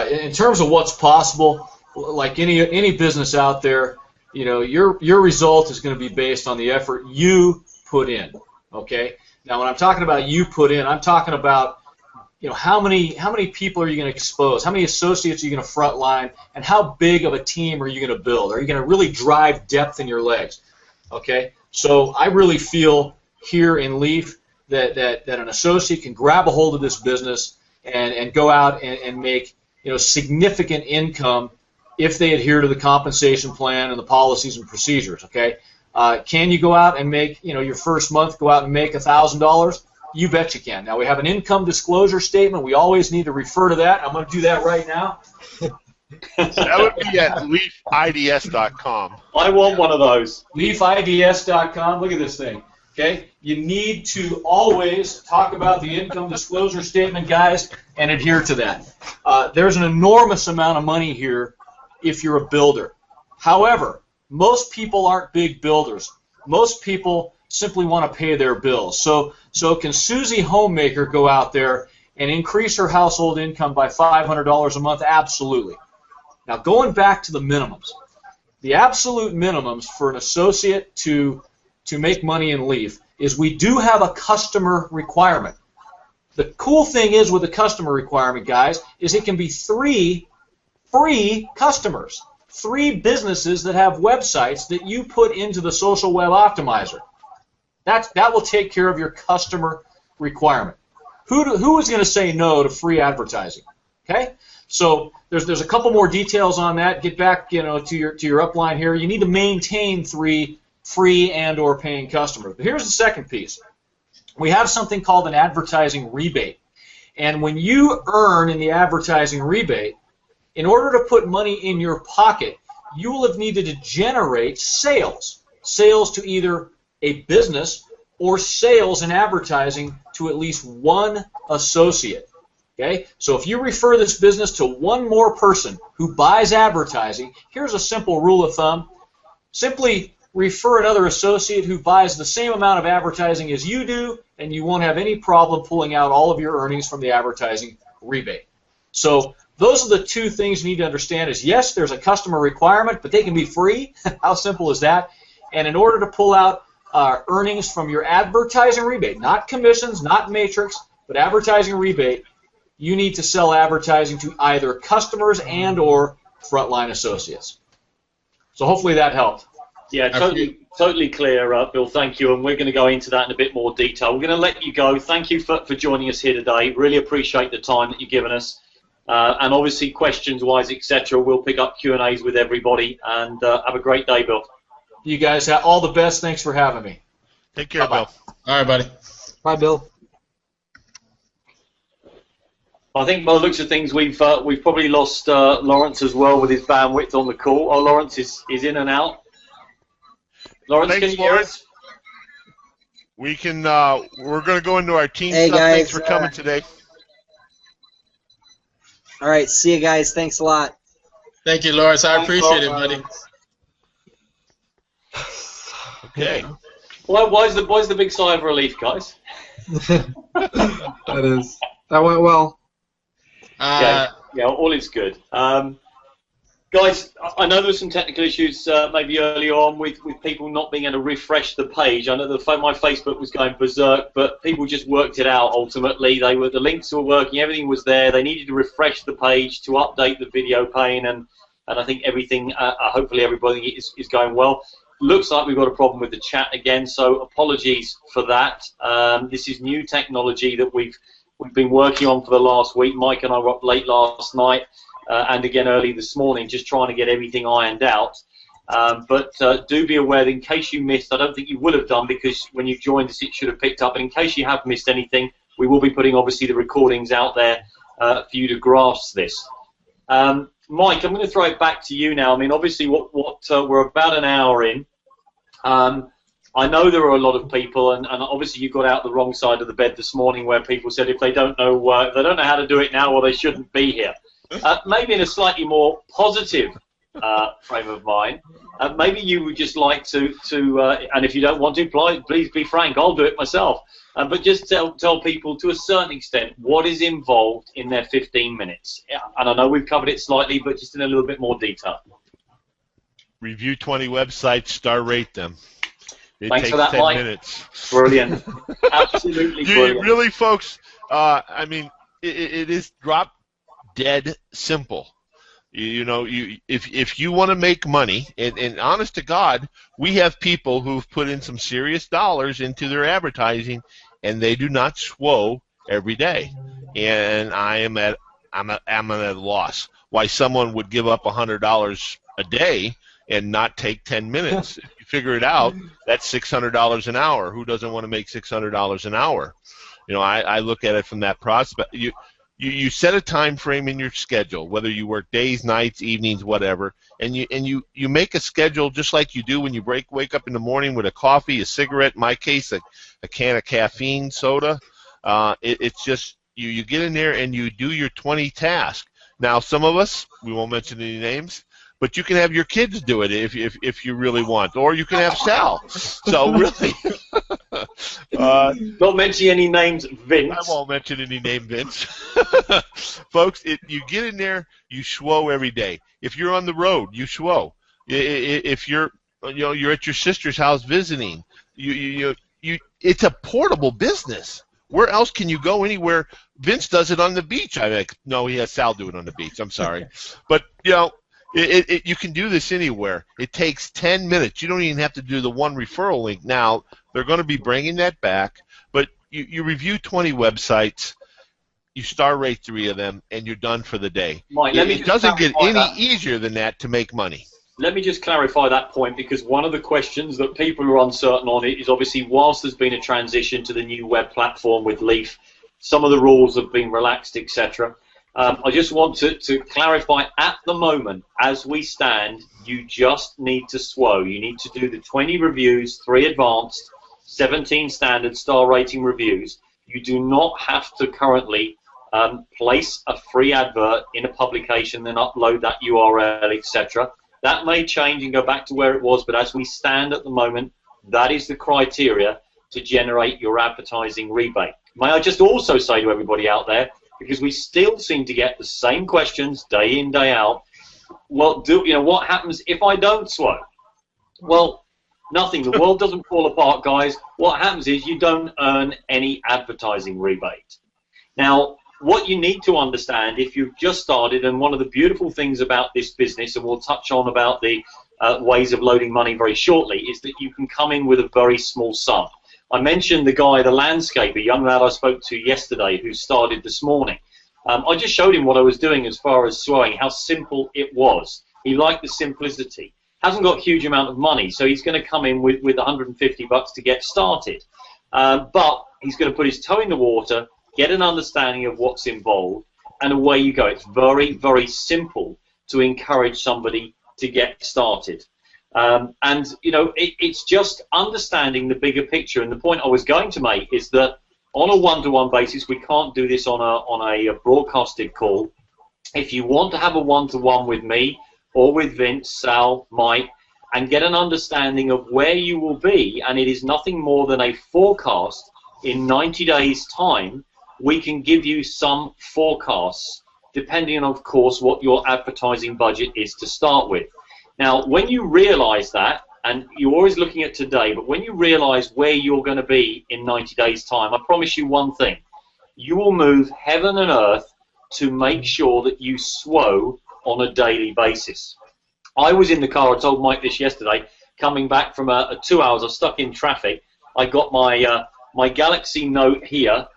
in terms of what's possible, like any business out there, your result is going to be based on the effort you put in. Okay. Now, when I'm talking about you put in, I'm talking about how many people are you going to expose? How many associates are you going to frontline? And how big of a team are you going to build? Are you going to really drive depth in your legs? Okay. So I really feel here in Leaf that an associate can grab a hold of this business and go out and make significant income if they adhere to the compensation plan and the policies and procedures. Okay. Can you go out and make your first month go out and make $1,000? You bet you can. Now we have an income disclosure statement. We always need to refer to that. I'm going to do that right now. That would be at leafids.com. I want one of those. Leafids.com. Look at this thing. Okay, you need to always talk about the income disclosure statement, guys, and adhere to that. There's an enormous amount of money here if you're a builder. However, most people aren't big builders. Most people simply want to pay their bills. So can Susie Homemaker go out there and increase her household income by $500 a month? Absolutely. Now, going back to the minimums the absolute minimums for an associate to make money in Leaf is we do have a customer requirement. The cool thing is with the customer requirement, guys, is it can be 3 free customers, 3 businesses that have websites that you put into the Social Web Optimizer. That will take care of your customer requirement. Who is going to say no to free advertising? Okay, so there's a couple more details on that. Get back, to your upline here. You need to maintain 3 free and/or paying customers. But here's the second piece. We have something called an advertising rebate, and when you earn in the advertising rebate, in order to put money in your pocket, you will have needed to generate sales to either a business or sales in advertising to at least 1 associate. Okay? So if you refer this business to 1 more person who buys advertising, here's a simple rule of thumb. Simply refer another associate who buys the same amount of advertising as you do, and you won't have any problem pulling out all of your earnings from the advertising rebate. So those are the 2 things you need to understand is, yes, there's a customer requirement, but they can be free. How simple is that? And in order to pull out earnings from your advertising rebate, not commissions, not matrix, but advertising rebate, you need to sell advertising to either customers and or frontline associates. So hopefully that helped. Yeah, totally clear, Bill. Thank you, and we're going to go into that in a bit more detail. We're going to let you go. Thank you for joining us here today. Really appreciate the time that you've given us, and obviously questions-wise, etc. We'll pick up Q&As with everybody, and have a great day, Bill. You guys have all the best. Thanks for having me. Take care, Bye-bye. Bill. All right, buddy. Bye, Bill. I think by the looks of things, we've probably lost Lawrence as well with his bandwidth on the call. Oh, Lawrence is in and out. Lawrence, Thanks, can you hear us? We can. We're going to go into our team Hey, stuff. guys, Thanks for coming today. All right, see you guys. Thanks a lot. Thank you, Lawrence. I appreciate it, buddy. Okay. Why is the big sigh of relief, guys? That went well. Yeah, all is good. Guys, I know there were some technical issues maybe earlier on with people not being able to refresh the page. I know my Facebook was going berserk, but people just worked it out ultimately. The links were working, everything was there. They needed to refresh the page to update the video pane, and I think everything, hopefully everybody is going well. Looks like we've got a problem with the chat again, so apologies for that. This is new technology that we've been working on for the last week. Mike and I were up late last night. And again early this morning, just trying to get everything ironed out. But do be aware that in case you missed, I don't think you would have done because when you joined us it should have picked up, but in case you have missed anything, we will be putting obviously the recordings out there for you to grasp this. Mike, I'm going to throw it back to you now. I mean, obviously we're about an hour in. I know there are a lot of people, and obviously you got out the wrong side of the bed this morning where people said if they don't know how to do it now, well, they shouldn't be here. Maybe in a slightly more positive frame of mind, maybe you would just like to and if you don't want to, please be frank, I'll do it myself, but just tell people to a certain extent what is involved in their 15 minutes. And I know we've covered it slightly, but just in a little bit more detail. Review 20 websites, star rate them. It Thanks takes for that, 10 Mike. minutes. Brilliant. Absolutely brilliant. Really, folks, I mean, it is drop dead simple. If you want to make money, and honest to God, we have people who've put in some serious dollars into their advertising, and they do not SWO every day. And I'm at a loss. Why someone would give up $100 a day and not take 10 minutes? If you figure it out, that's $600 an hour. Who doesn't want to make $600 an hour? I look at it from that prospect. You set a time frame in your schedule, whether you work days, nights, evenings, whatever, and you make a schedule just like you do when you wake up in the morning with a coffee, a cigarette, in my case, a can of caffeine soda. It's just you get in there and you do your 20 tasks. Now, some of us, we won't mention any names, but you can have your kids do it if you really want, or you can have Sal. So really, not mentioning any names, Vince. I won't mention any name, Vince. Folks, you get in there, you SWO every day. If you're on the road, you SWO. If you're you're at your sister's house visiting, it's a portable business. Where else can you go anywhere? Vince does it on the beach. No, he has Sal do it on the beach. I'm sorry, but you can do this anywhere. It takes 10 minutes. You don't even have to do the one referral link. Now they're going to be bringing that back, but you review 20 websites. You star rate 3 of them, and you're done for the day. Mike, it doesn't get any easier than that to make money. Let me just clarify that point, because one of the questions that people are uncertain on it is obviously whilst there's been a transition to the new web platform with Leaf, some of the rules have been relaxed, etc. I just want to clarify at the moment, as we stand, you just need to SWO. You need to do the 20 reviews, 3 advanced, 17 standard star rating reviews. You do not have to currently place a free advert in a publication, then upload that URL, etc. That may change and go back to where it was, but as we stand at the moment, that is the criteria to generate your advertising rebate. May I just also say to everybody out there, because we still seem to get the same questions day in, day out, well, what happens if I don't SWO? Well, nothing. The world doesn't fall apart, guys. What happens is you don't earn any advertising rebate. Now, what you need to understand if you've just started, and one of the beautiful things about this business, and we'll touch on about the ways of loading money very shortly, is that you can come in with a very small sum. I mentioned the guy, the landscaper, young lad I spoke to yesterday who started this morning. I just showed him what I was doing as far as SWOing, how simple it was. He liked the simplicity. Hasn't got a huge amount of money, so he's going to come in with $150 to get started. But he's going to put his toe in the water, get an understanding of what's involved, and away you go. It's very, very simple to encourage somebody to get started. It's just understanding the bigger picture. And the point I was going to make is that on a one-to-one basis, we can't do this on a broadcasted call. If you want to have a one-to-one with me or with Vince, Sal, Mike, and get an understanding of where you will be, and it is nothing more than a forecast in 90 days' time, we can give you some forecasts, depending on, of course, what your advertising budget is to start with. Now, when you realize that, and you're always looking at today, but when you realize where you're going to be in 90 days' time, I promise you one thing. You will move heaven and earth to make sure that you SWO on a daily basis. I was in the car, I told Mike this yesterday, coming back from a 2 hours, I was stuck in traffic. I got my Galaxy Note here,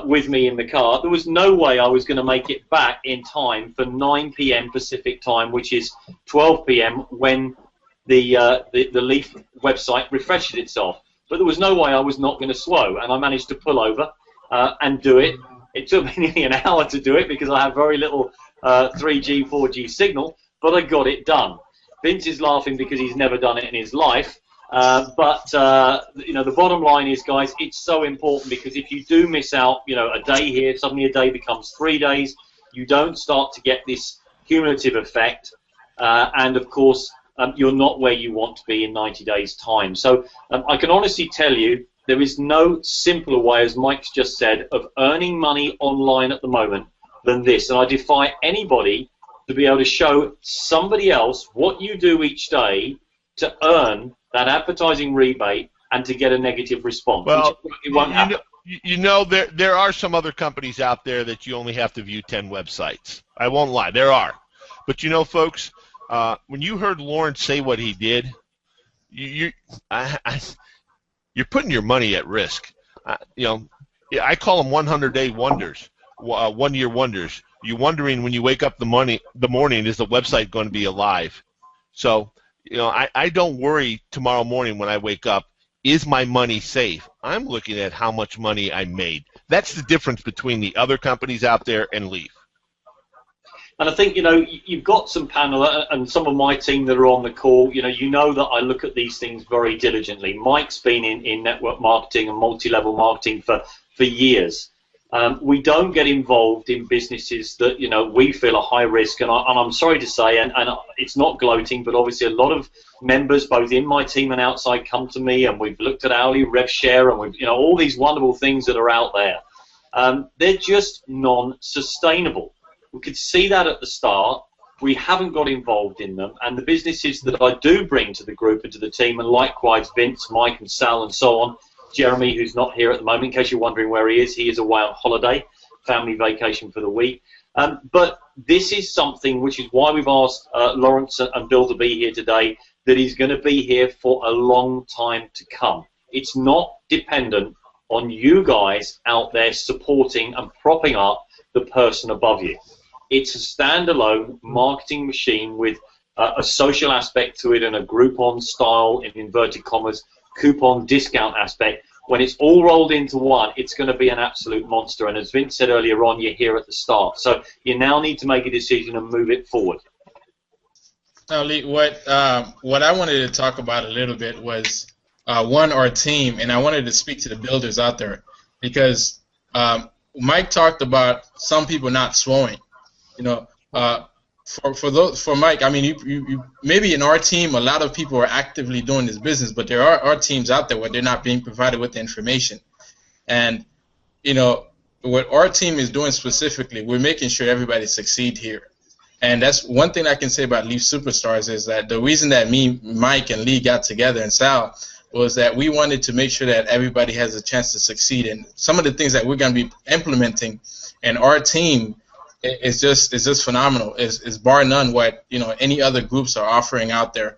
with me in the car. There was no way I was going to make it back in time for 9 p.m. Pacific time, which is 12 p.m. when the Leaf website refreshed itself. But there was no way I was not going to SWO, and I managed to pull over and do it. It took me nearly an hour to do it because I have very little 3G, 4G signal, but I got it done. Vince is laughing because he's never done it in his life. The bottom line is, guys, it's so important, because if you do miss out, a day here, suddenly a day becomes 3 days, you don't start to get this cumulative effect, and of course, you're not where you want to be in 90 days' time. So I can honestly tell you, there is no simpler way, as Mike's just said, of earning money online at the moment than this, and I defy anybody to be able to show somebody else what you do each day to earn that advertising rebate and to get a negative response. Well, it won't happen. There are some other companies out there that you only have to view 10 websites. I won't lie, there are. But folks, when you heard Lawrence say what he did, you're putting your money at risk. I call them 100-day wonders, 1-year wonders. You're wondering when you wake up the morning, is the website going to be alive? So, I don't worry tomorrow morning when I wake up, is my money safe? I'm looking at how much money I made. That's the difference between the other companies out there and Leaf. And I think, you've got some panel and some of my team that are on the call, you know that I look at these things very diligently. Mike's been in network marketing and multi-level marketing for years. We don't get involved in businesses that, we feel are high risk. And I'm sorry to say, and it's not gloating, but obviously a lot of members, both in my team and outside, come to me, and we've looked at hourly rev share, and we've, all these wonderful things that are out there. They're just non-sustainable. We could see that at the start, we haven't got involved in them, and the businesses that I do bring to the group and to the team, and likewise Vince, Mike and Sal and so on, Jeremy, who's not here at the moment, in case you're wondering where he is away on holiday, family vacation for the week. But this is something which is why we've asked Lawrence and Bill to be here today, that he's going to be here for a long time to come. It's not dependent on you guys out there supporting and propping up the person above you. It's a standalone marketing machine with a social aspect to it and a Groupon style, in inverted commas, coupon discount aspect. When it's all rolled into one, it's going to be an absolute monster. And as Vince said earlier on, you're here at the start. So you now need to make a decision and move it forward. Now, Lee, what I wanted to talk about a little bit was our team, and I wanted to speak to the builders out there, because Mike talked about some people not swowing. You know, for Mike, I mean, you maybe in our team, a lot of people are actively doing this business, but there are teams out there where they're not being provided with the information. And you know, what our team is doing specifically, we're making sure everybody succeeds here. And that's one thing I can say about Leaf Superstars, is that the reason that me, Mike, and Lee got together, and Sal, was that we wanted to make sure that everybody has a chance to succeed. And some of the things that we're going to be implementing in our team is just phenomenal. Is bar none what any other groups are offering out there.